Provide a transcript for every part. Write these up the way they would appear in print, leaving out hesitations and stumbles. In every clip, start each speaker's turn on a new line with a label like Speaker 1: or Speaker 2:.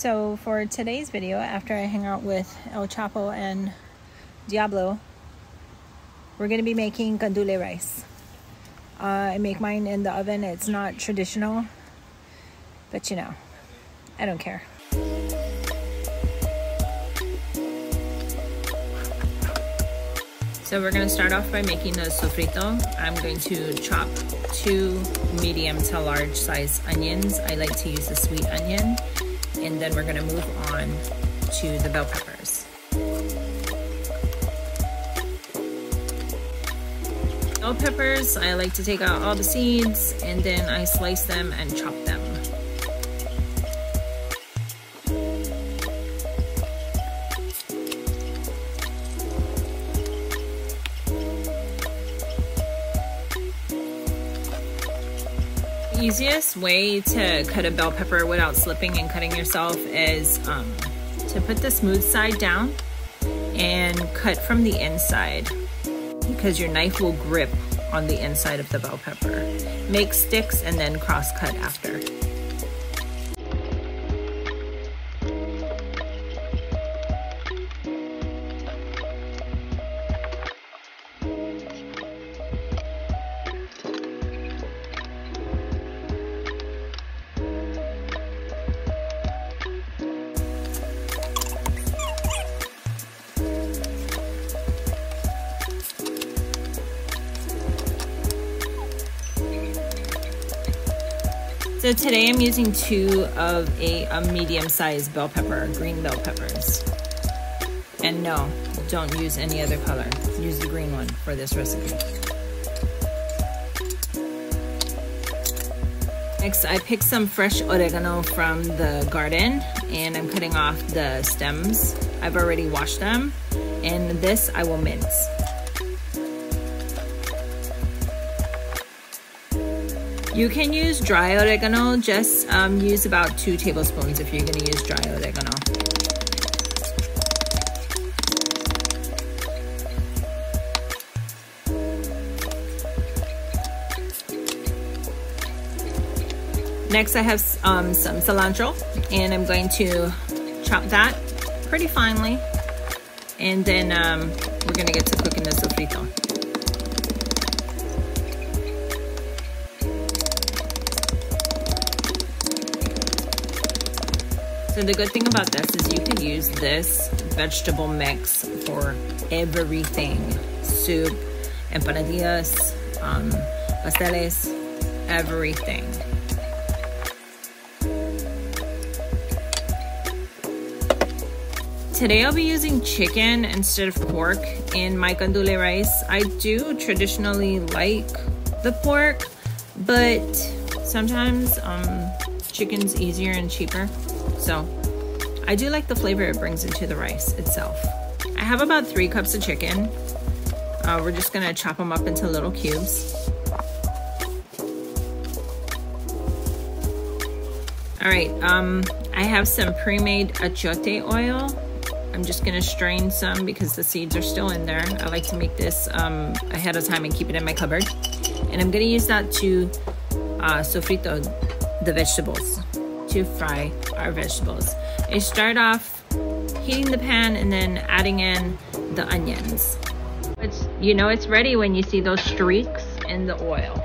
Speaker 1: So for today's video, after I hang out with El Chapo and Diablo, we're going to be making Gandule rice. I make mine in the oven. It's not traditional, but you know, I don't care. So we're going to start off by making a sofrito. I'm going to chop 2 medium to large size onions. I like to use the sweet onion. And then we're going to move on to the bell peppers. Bell peppers, I like to take out all the seeds and then I slice them and chop them. The easiest way to cut a bell pepper without slipping and cutting yourself is to put the smooth side down and cut from the inside, because your knife will grip on the inside of the bell pepper. Make sticks and then cross cut after. So today I'm using 2 of a medium-sized bell pepper, green bell peppers. And no, don't use any other color. Use the green one for this recipe. Next, I picked some fresh oregano from the garden and I'm cutting off the stems. I've already washed them, and this I will mince. You can use dry oregano, just use about 2 tablespoons if you're gonna use dry oregano. Next I have some cilantro, and I'm going to chop that pretty finely, and then we're gonna get to cooking the sofrito. So the good thing about this is you can use this vegetable mix for everything. Soup, empanadillas, pasteles, everything. Today I'll be using chicken instead of pork in my gandule rice. I do traditionally like the pork, but sometimes chicken's easier and cheaper. So I do like the flavor it brings into the rice itself. I have about 3 cups of chicken. We're just gonna chop them up into little cubes. All right, I have some pre-made Achuete oil. I'm just gonna strain some because the seeds are still in there. I like to make this ahead of time and keep it in my cupboard. And I'm gonna use that to sofrito the vegetables, to fry our vegetables. I start off heating the pan and then adding in the onions. You know it's ready when you see those streaks in the oil.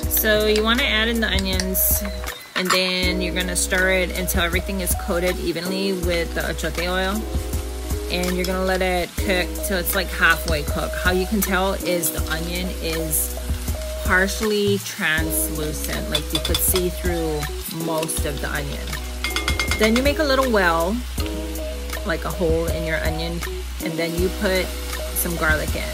Speaker 1: So you want to add in the onions, and then you're gonna stir it until everything is coated evenly with the achote oil. And you're gonna let it cook till it's like halfway cooked. How you can tell is the onion is partially translucent, like you could see through most of the onion. Then you make a little well, like a hole in your onion, and then you put some garlic in.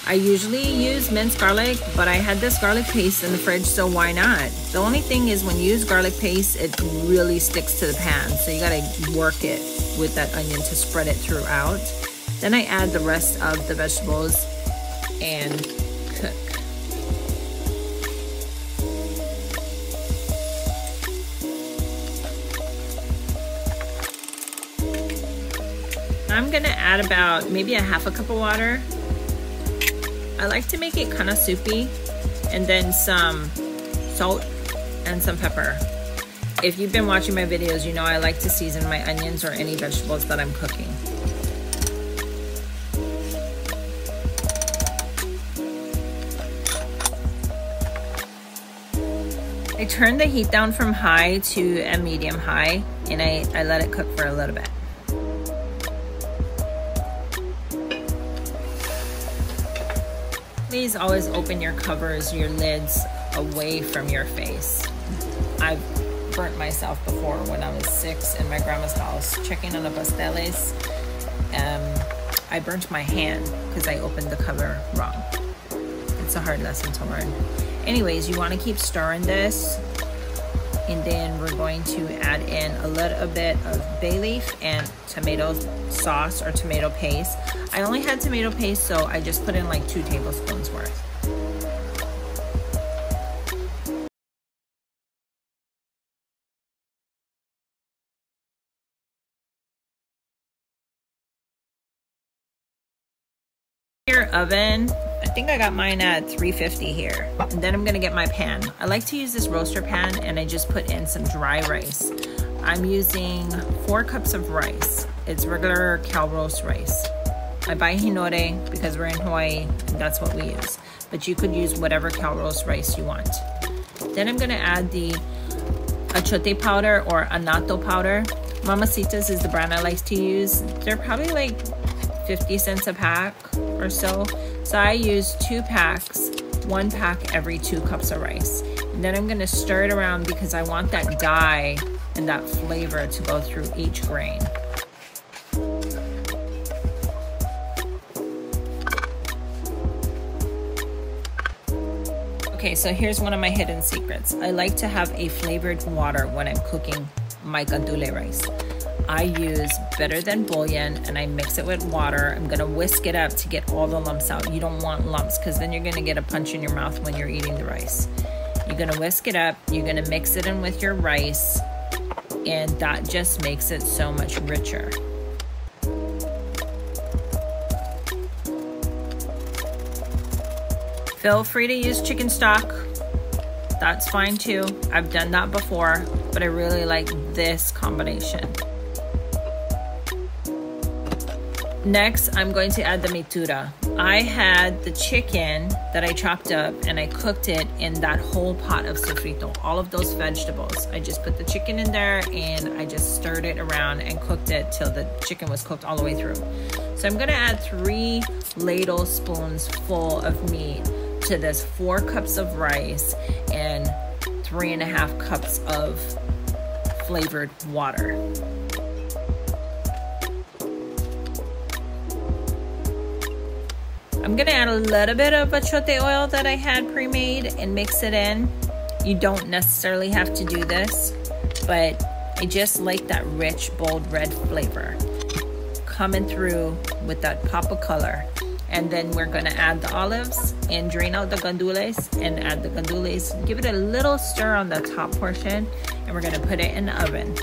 Speaker 1: I usually use minced garlic, but I had this garlic paste in the fridge, so why not? The only thing is when you use garlic paste, it really sticks to the pan, so you gotta work it with that onion to spread it throughout. Then I add the rest of the vegetables and cook. I'm gonna add about maybe a half a cup of water. I like to make it kind of soupy, and then some salt and some pepper. If you've been watching my videos, you know I like to season my onions or any vegetables that I'm cooking. I turned the heat down from high to a medium high, and I let it cook for a little bit. Please always open your covers, your lids away from your face. I've burnt myself before when I was 6 in my grandma's house checking on the pasteles. I burnt my hand because I opened the cover wrong. It's a hard lesson to learn. Anyways, you want to keep stirring this, and then we're going to add in a little bit of bay leaf and tomato sauce or tomato paste. I only had tomato paste, so I just put in like 2 tablespoons worth. Your oven, I think I got mine at 350 here, and then I'm gonna get my pan. I like to use this roaster pan, and I just put in some dry rice. I'm using 4 cups of rice. It's regular calrose rice. I buy hinore because we're in Hawaii, and that's what we use, but you could use whatever calrose rice you want. Then I'm gonna add the achuete powder or anato powder. Mama Sita's is the brand I like to use. They're probably like 50 cents a pack or so. So I use 2 packs, 1 pack every 2 cups of rice. And then I'm gonna stir it around because I want that dye and that flavor to go through each grain. Okay, so here's one of my hidden secrets. I like to have a flavored water when I'm cooking my gandule rice. I use better than bullion, and I mix it with water. I'm gonna whisk it up to get all the lumps out. You don't want lumps because then you're gonna get a punch in your mouth when you're eating the rice. You're gonna whisk it up, you're gonna mix it in with your rice, and that just makes it so much richer. Feel free to use chicken stock. That's fine too. I've done that before, but I really like this combination. Next, I'm going to add the mitura. I had the chicken that I chopped up and I cooked it in that whole pot of sofrito, all of those vegetables. I just put the chicken in there and I just stirred it around and cooked it till the chicken was cooked all the way through. So I'm gonna add 3 ladle spoons full of meat to this 4 cups of rice and 3.5 cups of flavored water. I'm gonna add a little bit of achuete oil that I had pre-made and mix it in. You don't necessarily have to do this, but I just like that rich, bold red flavor coming through with that pop of color. And then we're gonna add the olives and drain out the gandules and add the gandules. Give it a little stir on the top portion, and we're gonna put it in the oven.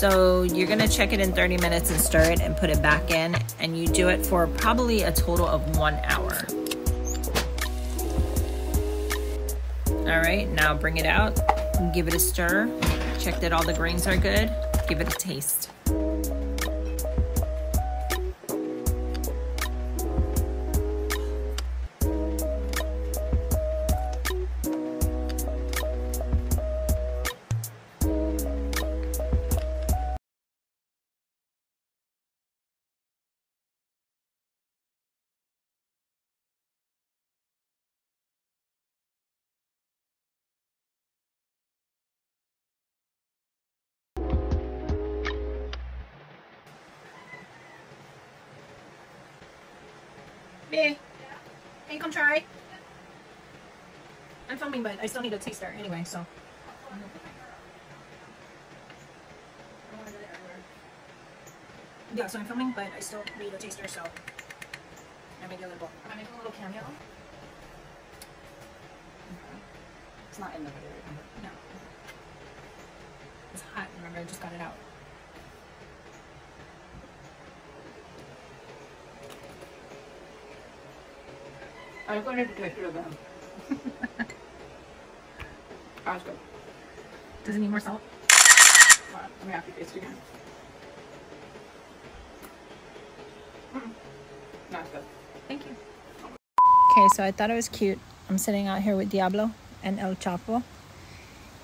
Speaker 1: So you're gonna check it in 30 minutes and stir it and put it back in, and you do it for probably a total of 1 hour. All right, now bring it out, give it a stir, check that all the grains are good, give it a taste.
Speaker 2: Hey, can you come try? I'm filming, but I still need a taster anyway, so. Yeah, so I'm filming, but I still need a taster, so I'm making a little cameo. It's not in the video. No. It's hot, remember, I just got it out. I'm going to taste it again. That's good. Does it need more salt? Let me have to taste it again. That's good. Thank you.
Speaker 1: Okay, so I thought it was cute. I'm sitting out here with Diablo and El Chapo,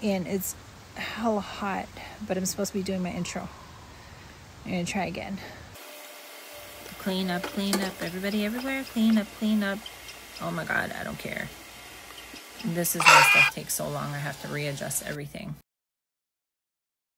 Speaker 1: and it's hella hot, but I'm supposed to be doing my intro. I'm gonna try again. Clean up, everybody everywhere, clean up. Oh my God, I don't care. This is why stuff takes so long. I have to readjust everything.